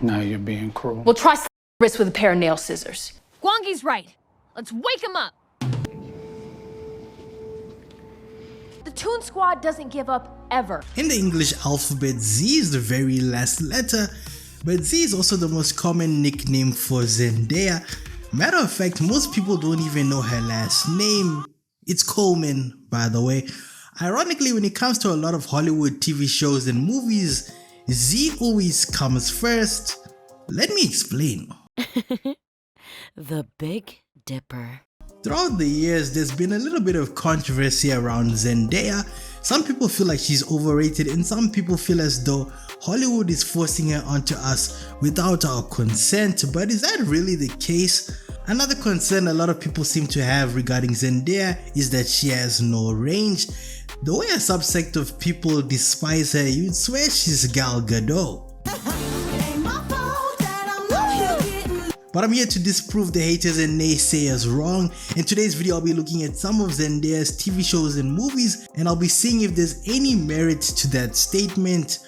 Now you're being cruel. We'll try wrist with a pair of nail scissors. Gwangi's right. Let's wake him up. The Toon Squad doesn't give up ever. In the English alphabet, Z is the very last letter, but Z is also the most common nickname for Zendaya. Matter of fact, most people don't even know her last name. It's Coleman, by the way. Ironically, when it comes to a lot of Hollywood TV shows and movies, Z always comes first. Let me explain. The Big Dipper. Throughout the years, there's been a little bit of controversy around Zendaya. Some people feel like she's overrated and some people feel as though Hollywood is forcing her onto us without our consent, but is that really the case? Another concern a lot of people seem to have regarding Zendaya is that she has no range. The way a subsect of people despise her, you'd swear she's Gal Gadot. But I'm here to disprove the haters and naysayers wrong. In today's video, I'll be looking at some of Zendaya's TV shows and movies, and I'll be seeing if there's any merit to that statement.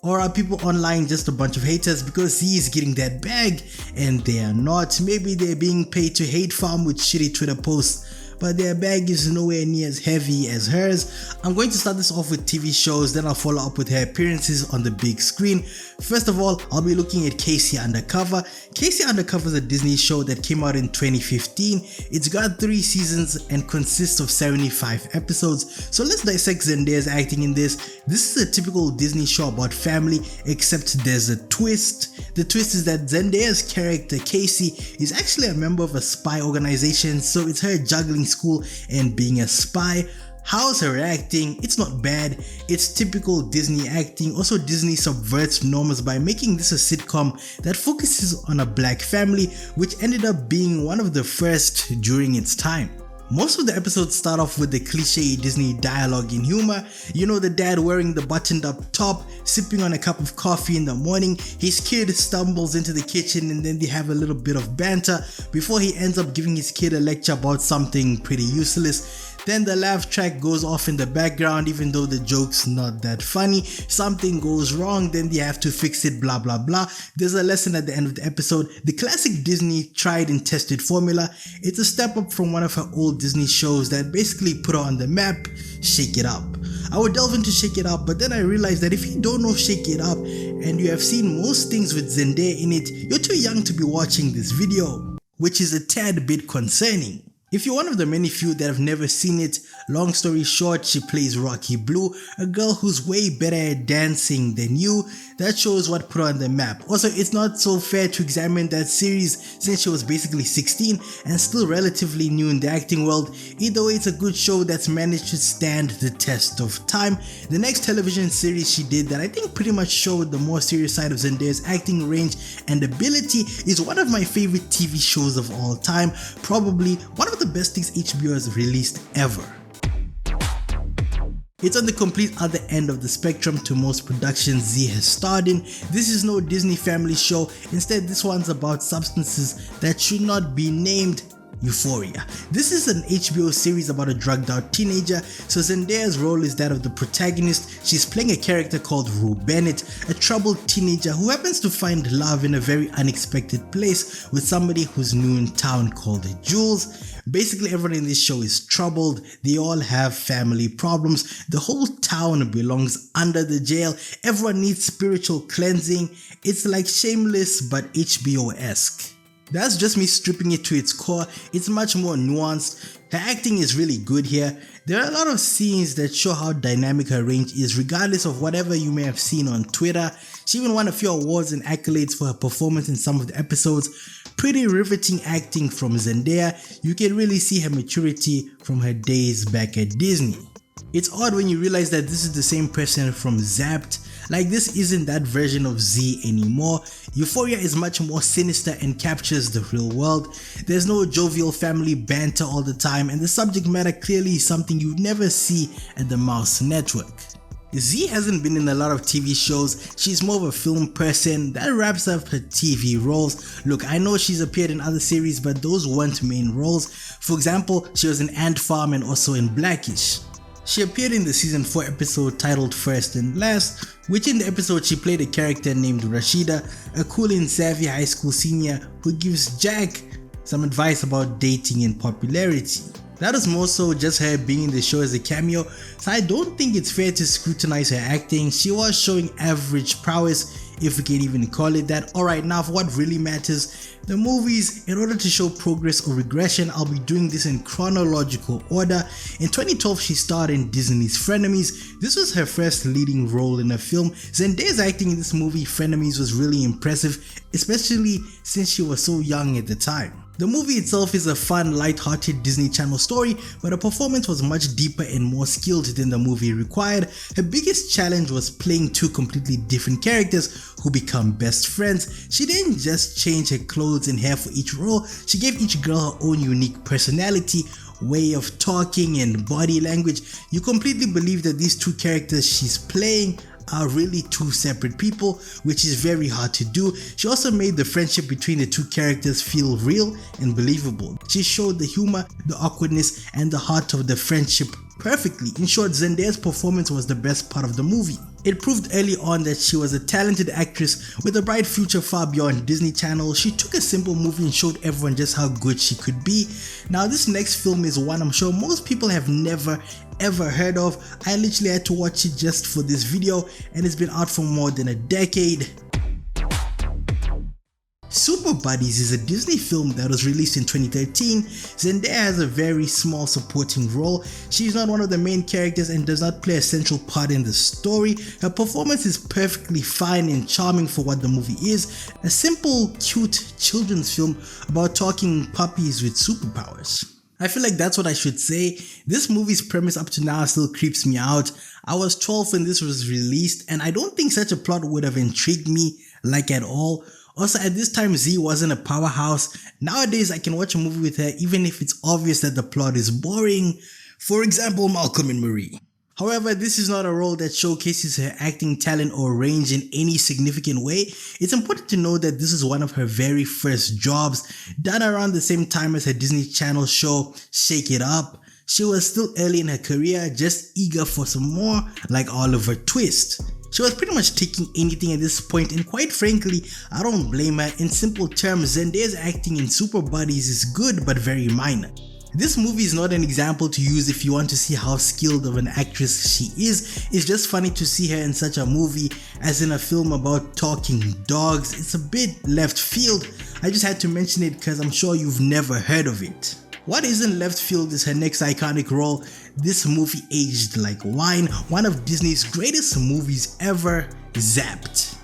Or are people online just a bunch of haters because he is getting that bag and they are not? Maybe they're being paid to hate farm with shitty Twitter posts, but their bag is nowhere near as heavy as hers. I'm going to start this off with TV shows, then I'll follow up with her appearances on the big screen. First of all, I'll be looking at Casey Undercover. Casey Undercover is a Disney show that came out in 2015. It's got 3 seasons and consists of 75 episodes. So let's dissect Zendaya's acting in this. This is a typical Disney show about family, except there's a twist. The twist is that Zendaya's character Casey is actually a member of a spy organization, so it's her juggling school and being a spy. How's her acting? It's not bad. It's typical Disney acting. Also, Disney subverts norms by making this a sitcom that focuses on a black family, which ended up being one of the first during its time. Most of the episodes start off with the cliche Disney dialogue and humor. You know, the dad wearing the buttoned up top, sipping on a cup of coffee in the morning, his kid stumbles into the kitchen and then they have a little bit of banter before he ends up giving his kid a lecture about something pretty useless. Then the laugh track goes off in the background even though the joke's not that funny. Something goes wrong, then they have to fix it, blah blah blah. There's a lesson at the end of the episode. The classic Disney tried and tested formula. It's a step up from one of her old Disney shows that basically put her on the map, Shake It Up. I would delve into Shake It Up, but then I realized that if you don't know Shake It Up and you have seen most things with Zendaya in it, you're too young to be watching this video, which is a tad bit concerning. If you're one of the many few that have never seen it, long story short, she plays Rocky Blue, a girl who's way better at dancing than you. That shows what put her on the map. Also, it's not so fair to examine that series since she was basically 16 and still relatively new in the acting world. Either way, it's a good show that's managed to stand the test of time. The next television series she did that I think pretty much showed the more serious side of Zendaya's acting range and ability is one of my favorite TV shows of all time, probably one of the best things HBO has released ever. It's on the complete other end of the spectrum to most productions Z has starred in. This is no Disney family show, instead this one's about substances that should not be named. Euphoria. This is an HBO series about a drugged out teenager, so Zendaya's role is that of the protagonist. She's playing a character called Rue Bennett, a troubled teenager who happens to find love in a very unexpected place with somebody who's new in town called Jules. Basically everyone in this show is troubled, they all have family problems, the whole town belongs under the jail, everyone needs spiritual cleansing. It's like Shameless but HBO-esque. That's just me stripping it to its core. It's much more nuanced. Her acting is really good here. There are a lot of scenes that show how dynamic her range is regardless of whatever you may have seen on Twitter. She even won a few awards and accolades for her performance in some of the episodes. Pretty riveting acting from Zendaya. You can really see her maturity from her days back at Disney. It's odd when you realize that this is the same person from Zapped. Like, this isn't that version of Z anymore. Euphoria is much more sinister and captures the real world. There's no jovial family banter all the time, and the subject matter clearly is something you'd never see at the Mouse Network. Z hasn't been in a lot of TV shows. She's more of a film person. That wraps up her TV roles. Look, I know she's appeared in other series, but those weren't main roles. For example, she was in Ant Farm and also in Blackish. She appeared in the season 4 episode titled First and Last, which in the episode she played a character named Rashida, a cool and savvy high school senior who gives Jack some advice about dating and popularity. That was more so just her being in the show as a cameo, so I don't think it's fair to scrutinize her acting. She was showing average prowess, if we can even call it that. Alright, now for what really matters, the movies. In order to show progress or regression, I'll be doing this in chronological order. In 2012, she starred in Disney's Frenemies. This was her first leading role in a film. Zendaya's acting in this movie, Frenemies, was really impressive, especially since she was so young at the time. The movie itself is a fun, light-hearted Disney Channel story, but her performance was much deeper and more skilled than the movie required. Her biggest challenge was playing two completely different characters who become best friends. She didn't just change her clothes and hair for each role, she gave each girl her own unique personality, way of talking and body language. You completely believe that these two characters she's playing are really two separate people, which is very hard to do. She also made the friendship between the two characters feel real and believable. She showed the humor, the awkwardness, and the heart of the friendship perfectly. In short, Zendaya's performance was the best part of the movie. It proved early on that she was a talented actress with a bright future far beyond Disney Channel. She took a simple movie and showed everyone just how good she could be. Now this next film is one I'm sure most people have never ever heard of. I literally had to watch it just for this video, and it's been out for more than a decade. Super Buddies is a Disney film that was released in 2013. Zendaya has a very small supporting role. She's not one of the main characters and does not play a central part in the story. Her performance is perfectly fine and charming for what the movie is. A simple, cute children's film about talking puppies with superpowers. I feel like that's what I should say. This movie's premise up to now still creeps me out. I was 12 when this was released, and I don't think such a plot would have intrigued me like at all. Also, at this time, Z wasn't a powerhouse. Nowadays, I can watch a movie with her even if it's obvious that the plot is boring. For example, Malcolm and Marie. However, this is not a role that showcases her acting talent or range in any significant way. It's important to know that this is one of her very first jobs, done around the same time as her Disney Channel show Shake It Up. She was still early in her career, just eager for some more, like Oliver Twist. She was pretty much taking anything at this point, and quite frankly, I don't blame her. In simple terms, Zendaya's acting in Super Buddies is good but very minor. This movie is not an example to use if you want to see how skilled of an actress she is. It's just funny to see her in such a movie as in a film about talking dogs. It's a bit left field. I just had to mention it because I'm sure you've never heard of it. What isn't left field is her next iconic role. This movie aged like wine, one of Disney's greatest movies ever, Zapped.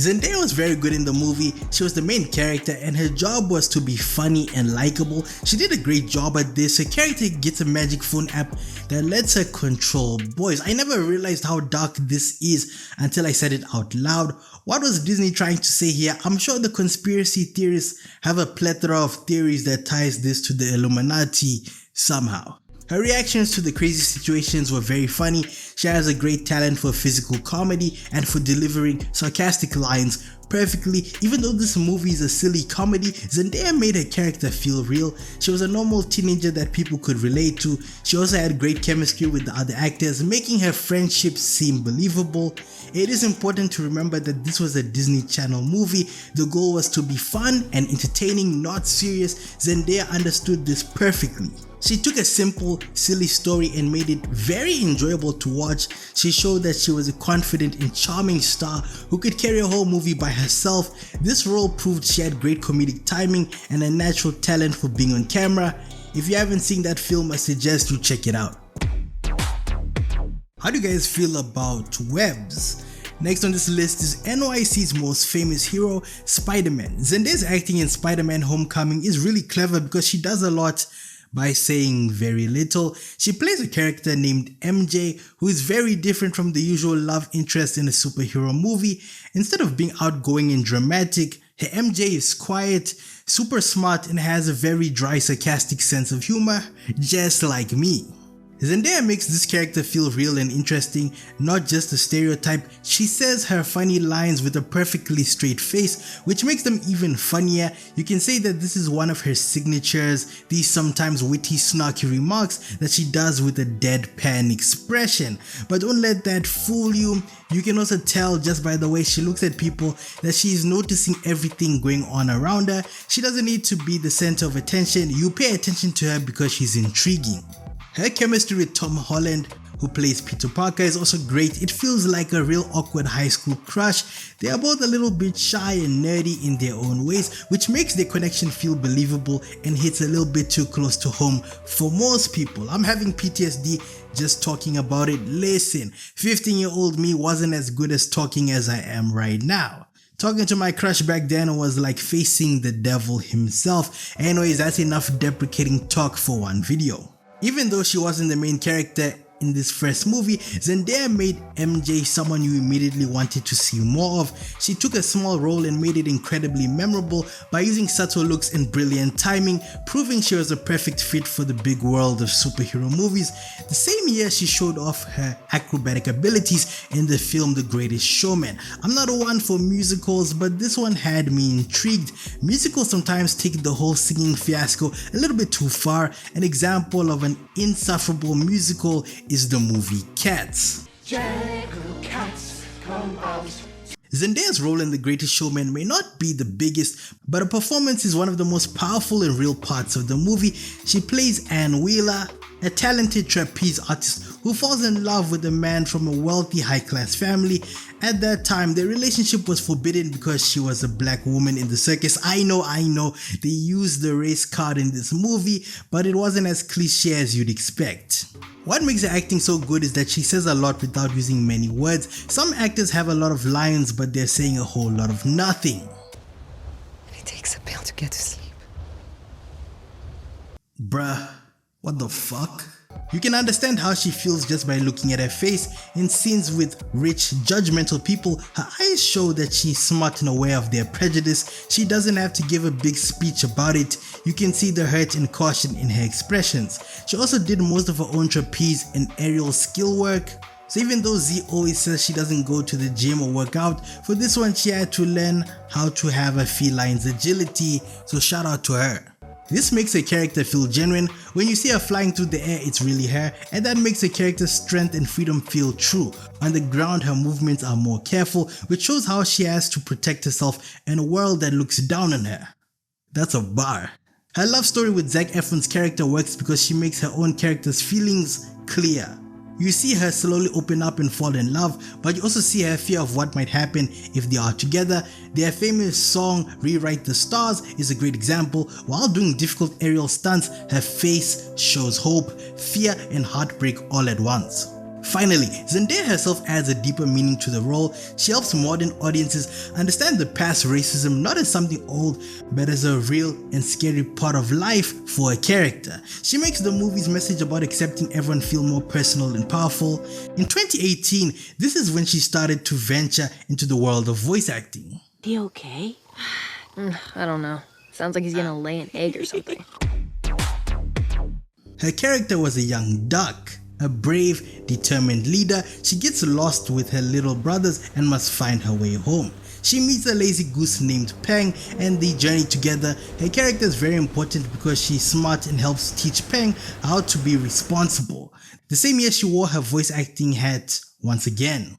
Zendaya was very good in the movie. She was the main character and her job was to be funny and likable. She did a great job at this. Her character gets a magic phone app that lets her control boys. I never realized how dark this is until I said it out loud. What was Disney trying to say here? I'm sure the conspiracy theorists have a plethora of theories that ties this to the Illuminati somehow. Her reactions to the crazy situations were very funny. She has a great talent for physical comedy and for delivering sarcastic lines perfectly. Even though this movie is a silly comedy, Zendaya made her character feel real. She was a normal teenager that people could relate to. She also had great chemistry with the other actors, making her friendship seem believable. It is important to remember that this was a Disney Channel movie. The goal was to be fun and entertaining, not serious. Zendaya understood this perfectly. She took a simple, silly story and made it very enjoyable to watch. She showed that she was a confident and charming star who could carry a whole movie by herself. This role proved she had great comedic timing and a natural talent for being on camera. If you haven't seen that film, I suggest you check it out. How do you guys feel about webs? Next on this list is NYC's most famous hero, Spider-Man. Zendaya's acting in Spider-Man Homecoming is really clever because she does a lot by saying very little. She plays a character named MJ who is very different from the usual love interest in a superhero movie. Instead of being outgoing and dramatic, her MJ is quiet, super smart, and has a very dry, sarcastic sense of humor, just like me. Zendaya makes this character feel real and interesting, not just a stereotype. She says her funny lines with a perfectly straight face, which makes them even funnier. You can say that this is one of her signatures, these sometimes witty, snarky remarks that she does with a deadpan expression. But don't let that fool you. You can also tell just by the way she looks at people that she is noticing everything going on around her. She doesn't need to be the center of attention. You pay attention to her because she's intriguing. Her chemistry with Tom Holland, who plays Peter Parker, is also great. It feels like a real awkward high school crush. They are both a little bit shy and nerdy in their own ways, which makes their connection feel believable and hits a little bit too close to home for most people. I'm having PTSD just talking about it. Listen, 15-year-old me wasn't as good as talking as I am right now. Talking to my crush back then was like facing the devil himself. Anyways, that's enough deprecating talk for one video. Even though she wasn't the main character in this first movie, Zendaya made MJ someone you immediately wanted to see more of. She took a small role and made it incredibly memorable by using subtle looks and brilliant timing, proving she was a perfect fit for the big world of superhero movies. The same year, she showed off her acrobatic abilities in the film The Greatest Showman. I'm not a one for musicals, but this one had me intrigued. Musicals sometimes take the whole singing fiasco a little bit too far. An example of an insufferable musical is the movie Cats. Zendaya's role in The Greatest Showman may not be the biggest, but her performance is one of the most powerful and real parts of the movie. She plays Ann Wheeler, a talented trapeze artist who falls in love with a man from a wealthy high-class family. At that time, their relationship was forbidden because she was a black woman in the circus. I know, they used the race card in this movie, but it wasn't as cliche as you'd expect. What makes her acting so good is that she says a lot without using many words. Some actors have a lot of lines, but they're saying a whole lot of nothing. It takes a pill to get to sleep. Bruh, what the fuck? You can understand how she feels just by looking at her face. In scenes with rich, judgmental people, her eyes show that she's smart and aware of their prejudice. She doesn't have to give a big speech about it. You can see the hurt and caution in her expressions. She also did most of her own trapeze and aerial skill work. So even though Z always says she doesn't go to the gym or work out, for this one she had to learn how to have a feline's agility, so shout out to her. This makes her character feel genuine. When you see her flying through the air, it's really her, and that makes her character's strength and freedom feel true. On the ground, her movements are more careful, which shows how she has to protect herself in a world that looks down on her. That's a bar. Her love story with Zac Efron's character works because she makes her own character's feelings clear. You see her slowly open up and fall in love, but you also see her fear of what might happen if they are together. Their famous song Rewrite the Stars is a great example. While doing difficult aerial stunts, her face shows hope, fear and heartbreak all at once. Finally, Zendaya herself adds a deeper meaning to the role. She helps modern audiences understand the past racism not as something old, but as a real and scary part of life for a character. She makes the movie's message about accepting everyone feel more personal and powerful. In 2018, this is when she started to venture into the world of voice acting. He okay? I don't know. Sounds like he's gonna lay an egg or something. Her character was a young duck. A brave, determined leader, she gets lost with her little brothers and must find her way home. She meets a lazy goose named Peng and they journey together. Her character is very important because she's smart and helps teach Peng how to be responsible. The same year she wore her voice acting hat once again.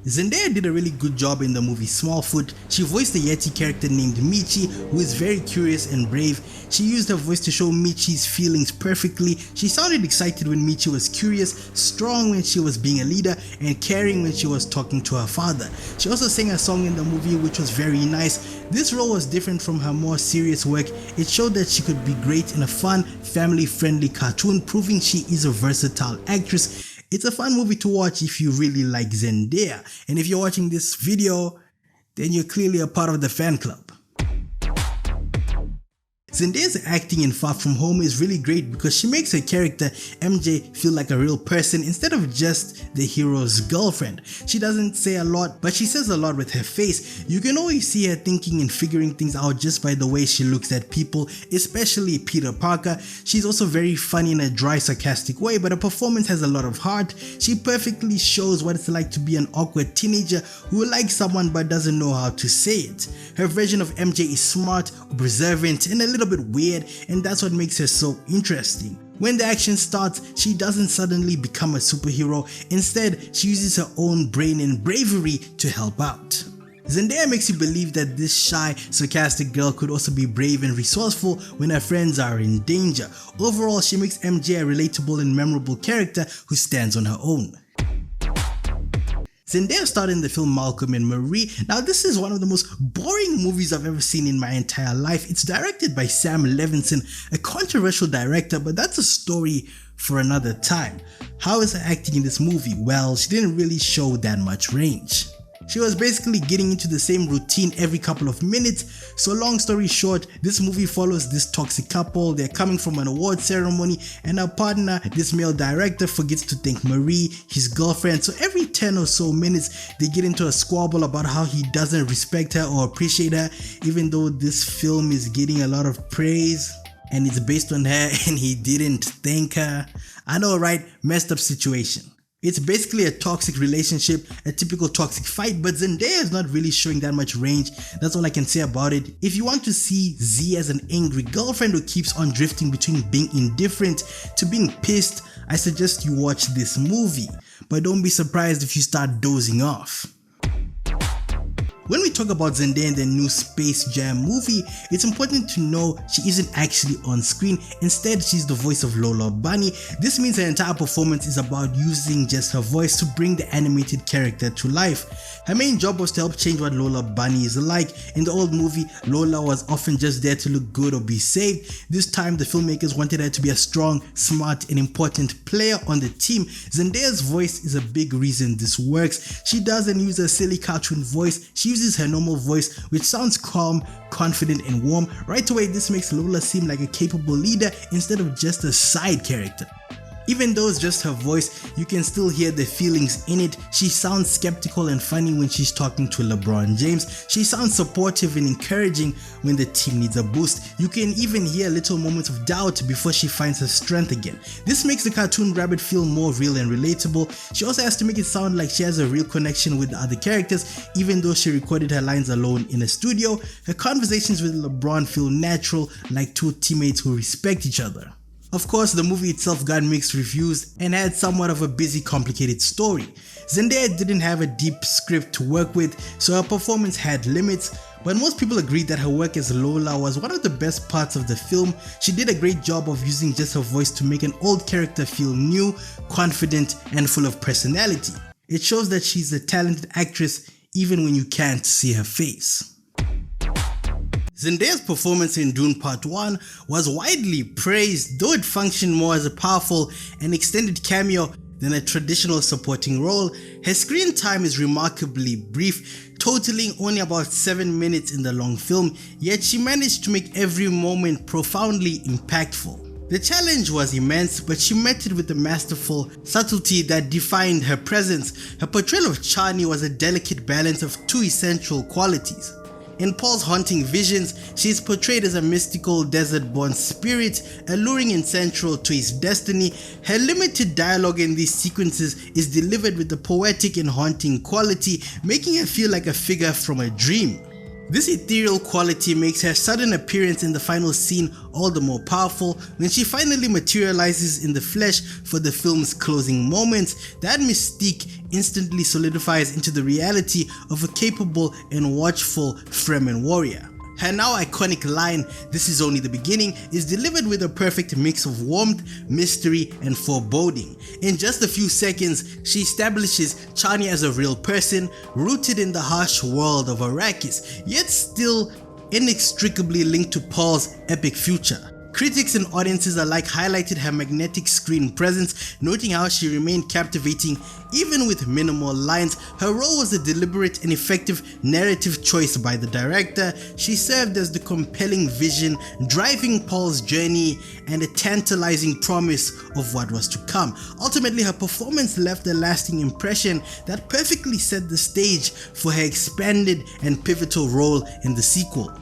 Zendaya did a really good job in the movie Smallfoot. She voiced a Yeti character named Michi who is very curious and brave. She used her voice to show Michi's feelings perfectly. She sounded excited when Michi was curious, strong when she was being a leader, and caring when she was talking to her father. She also sang a song in the movie which was very nice. This role was different from her more serious work. It showed that she could be great in a fun, family-friendly cartoon, proving she is a versatile actress. It's a fun movie to watch if you really like Zendaya, and if you're watching this video, then you're clearly a part of the fan club. Zendaya's acting in Far From Home is really great because she makes her character MJ feel like a real person instead of just the hero's girlfriend. She doesn't say a lot, but she says a lot with her face. You can always see her thinking and figuring things out just by the way she looks at people, especially Peter Parker. She's also very funny in a dry, sarcastic way, but her performance has a lot of heart. She perfectly shows what it's like to be an awkward teenager who likes someone but doesn't know how to say it. Her version of MJ is smart, observant, and a little bit weird, and that's what makes her so interesting. When the action starts, she doesn't suddenly become a superhero. Instead, she uses her own brain and bravery to help out. Zendaya makes you believe that this shy, sarcastic girl could also be brave and resourceful when her friends are in danger. Overall, she makes MJ a relatable and memorable character who stands on her own. Zendaya starred in the film Malcolm and Marie. Now this is one of the most boring movies I've ever seen in my entire life. It's directed by Sam Levinson, a controversial director, but that's a story for another time. How is her acting in this movie? Well, she didn't really show that much range. She was basically getting into the same routine every couple of minutes. So long story short, this movie follows this toxic couple. They're coming from an award ceremony and her partner, this male director, forgets to thank Marie, his girlfriend. So every 10 or so minutes, they get into a squabble about how he doesn't respect her or appreciate her, even though this film is getting a lot of praise and it's based on her and he didn't thank her. I know, right? Messed up situation. It's basically a toxic relationship, a typical toxic fight, but Zendaya is not really showing that much range. That's all I can say about it. If you want to see Z as an angry girlfriend who keeps on drifting between being indifferent to being pissed, I suggest you watch this movie. But don't be surprised if you start dozing off. When we talk about Zendaya in the new Space Jam movie, it's important to know she isn't actually on screen. Instead, she's the voice of Lola Bunny. This means her entire performance is about using just her voice to bring the animated character to life. Her main job was to help change what Lola Bunny is like. In the old movie, Lola was often just there to look good or be saved. This time, the filmmakers wanted her to be a strong, smart, and important player on the team. Zendaya's voice is a big reason this works. She doesn't use a silly cartoon voice. She uses her normal voice, which sounds calm, confident, and warm. Right away, this makes Lola seem like a capable leader instead of just a side character. Even though it's just her voice, you can still hear the feelings in it. She sounds skeptical and funny when she's talking to LeBron James. She sounds supportive and encouraging when the team needs a boost. You can even hear little moments of doubt before she finds her strength again. This makes the cartoon rabbit feel more real and relatable. She also has to make it sound like she has a real connection with the other characters, even though she recorded her lines alone in a studio. Her conversations with LeBron feel natural, like two teammates who respect each other. Of course, the movie itself got mixed reviews and had somewhat of a busy, complicated story. Zendaya didn't have a deep script to work with, so her performance had limits, but most people agreed that her work as Lola was one of the best parts of the film. She did a great job of using just her voice to make an old character feel new, confident, and full of personality. It shows that she's a talented actress even when you can't see her face. Zendaya's performance in Dune Part 1 was widely praised, though it functioned more as a powerful and extended cameo than a traditional supporting role. Her screen time is remarkably brief, totaling only about 7 minutes in the long film, yet she managed to make every moment profoundly impactful. The challenge was immense, but she met it with a masterful subtlety that defined her presence. Her portrayal of Chani was a delicate balance of two essential qualities. In Paul's haunting visions, she is portrayed as a mystical desert-born spirit, alluring and central to his destiny. Her limited dialogue in these sequences is delivered with a poetic and haunting quality, making her feel like a figure from a dream. This ethereal quality makes her sudden appearance in the final scene all the more powerful. When she finally materializes in the flesh for the film's closing moments, that mystique instantly solidifies into the reality of a capable and watchful Fremen warrior. Her now iconic line, "This is only the beginning," is delivered with a perfect mix of warmth, mystery, and foreboding. In just a few seconds, she establishes Chani as a real person, rooted in the harsh world of Arrakis, yet still inextricably linked to Paul's epic future. Critics and audiences alike highlighted her magnetic screen presence, noting how she remained captivating even with minimal lines. Her role was a deliberate and effective narrative choice by the director. She served as the compelling vision, driving Paul's journey and a tantalizing promise of what was to come. Ultimately, her performance left a lasting impression that perfectly set the stage for her expanded and pivotal role in the sequel.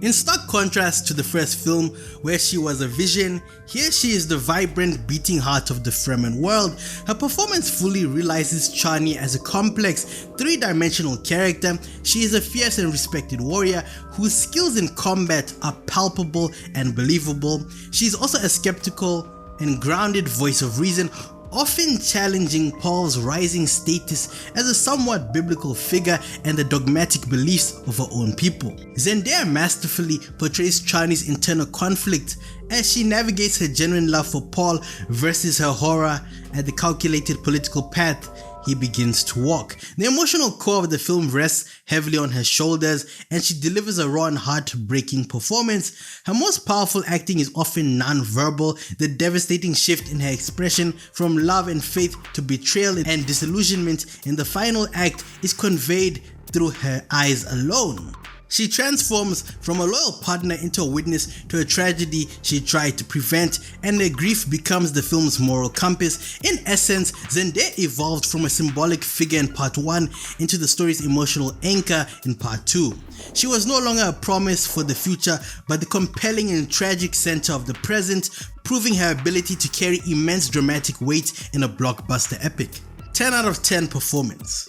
In stark contrast to the first film, where she was a vision, here she is the vibrant, beating heart of the Fremen world. Her performance fully realizes Chani as a complex, three-dimensional character. She is a fierce and respected warrior whose skills in combat are palpable and believable. She is also a skeptical and grounded voice of reason, often challenging Paul's rising status as a somewhat biblical figure and the dogmatic beliefs of her own people. Zendaya masterfully portrays Chani's internal conflict as she navigates her genuine love for Paul versus her horror at the calculated political path he begins to walk. The emotional core of the film rests heavily on her shoulders, and she delivers a raw and heartbreaking performance. Her most powerful acting is often non-verbal. The devastating shift in her expression from love and faith to betrayal and disillusionment in the final act is conveyed through her eyes alone. She transforms from a loyal partner into a witness to a tragedy she tried to prevent, and her grief becomes the film's moral compass. In essence, Zendaya evolved from a symbolic figure in part 1 into the story's emotional anchor in part 2. She was no longer a promise for the future, but the compelling and tragic center of the present, proving her ability to carry immense dramatic weight in a blockbuster epic. 10 out of 10 performance.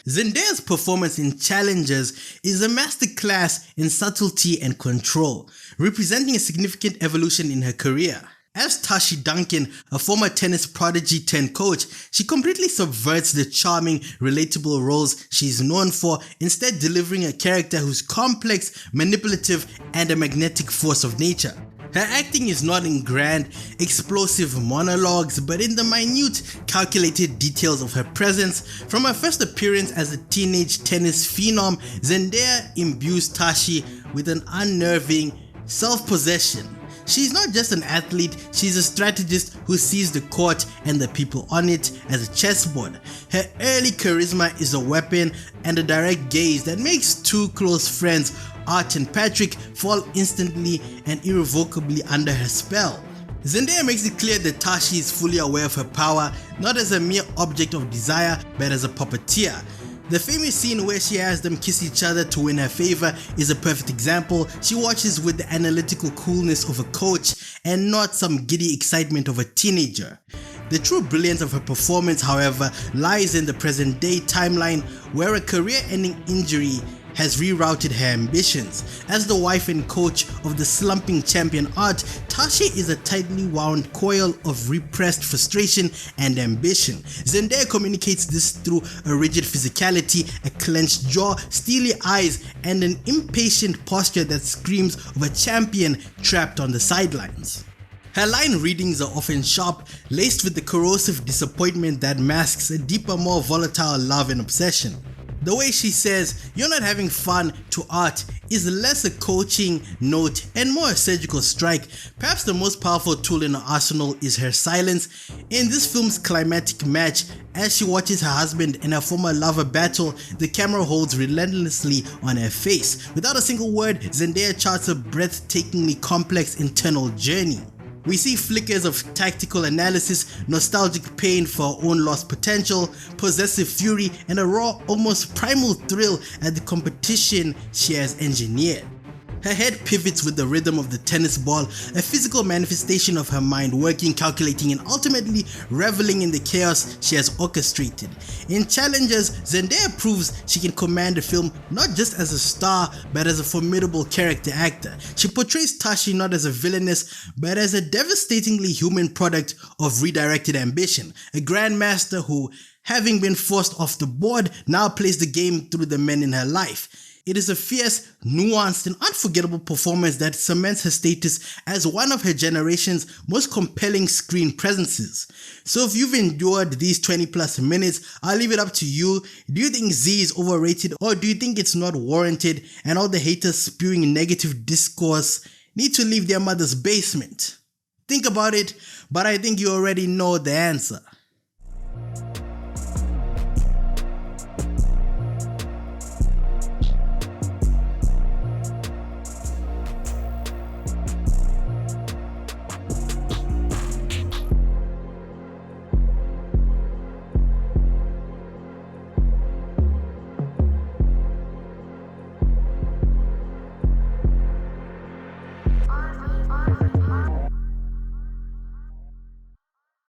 Zendaya's performance in Challengers is a masterclass in subtlety and control, representing a significant evolution in her career. As Tashi Duncan, a former tennis prodigy turned coach, she completely subverts the charming, relatable roles she's known for, instead delivering a character who's complex, manipulative, and a magnetic force of nature. Her acting is not in grand, explosive monologues, but in the minute, calculated details of her presence. From her first appearance as a teenage tennis phenom, Zendaya imbues Tashi with an unnerving self-possession. She's not just an athlete, she's a strategist who sees the court and the people on it as a chessboard. Her early charisma is a weapon, and a direct gaze that makes two close friends, Art and Patrick, fall instantly and irrevocably under her spell. Zendaya makes it clear that Tashi is fully aware of her power, not as a mere object of desire, but as a puppeteer. The famous scene where she has them kiss each other to win her favor is a perfect example. She watches with the analytical coolness of a coach and not some giddy excitement of a teenager. The true brilliance of her performance, however, lies in the present-day timeline, where a career-ending injury has rerouted her ambitions. As the wife and coach of the slumping champion Art, Tashi is a tightly wound coil of repressed frustration and ambition. Zendaya communicates this through a rigid physicality, a clenched jaw, steely eyes, and an impatient posture that screams of a champion trapped on the sidelines. Her line readings are often sharp, laced with the corrosive disappointment that masks a deeper, more volatile love and obsession. The way she says, "You're not having fun" to Art is less a coaching note and more a surgical strike. Perhaps the most powerful tool in her arsenal is her silence. In this film's climactic match, as she watches her husband and her former lover battle, the camera holds relentlessly on her face. Without a single word, Zendaya charts a breathtakingly complex internal journey. We see flickers of tactical analysis, nostalgic pain for her own lost potential, possessive fury, and a raw, almost primal thrill at the competition she has engineered. Her head pivots with the rhythm of the tennis ball, a physical manifestation of her mind working, calculating, and ultimately reveling in the chaos she has orchestrated. In Challengers, Zendaya proves she can command a film not just as a star, but as a formidable character actor. She portrays Tashi not as a villainess, but as a devastatingly human product of redirected ambition, a grandmaster who, having been forced off the board, now plays the game through the men in her life. It is a fierce, nuanced, and unforgettable performance that cements her status as one of her generation's most compelling screen presences. So if you've endured these 20 plus minutes, I'll leave it up to you. Do you think Z is overrated, or do you think it's not warranted and all the haters spewing negative discourse need to leave their mother's basement? Think about it, but I think you already know the answer.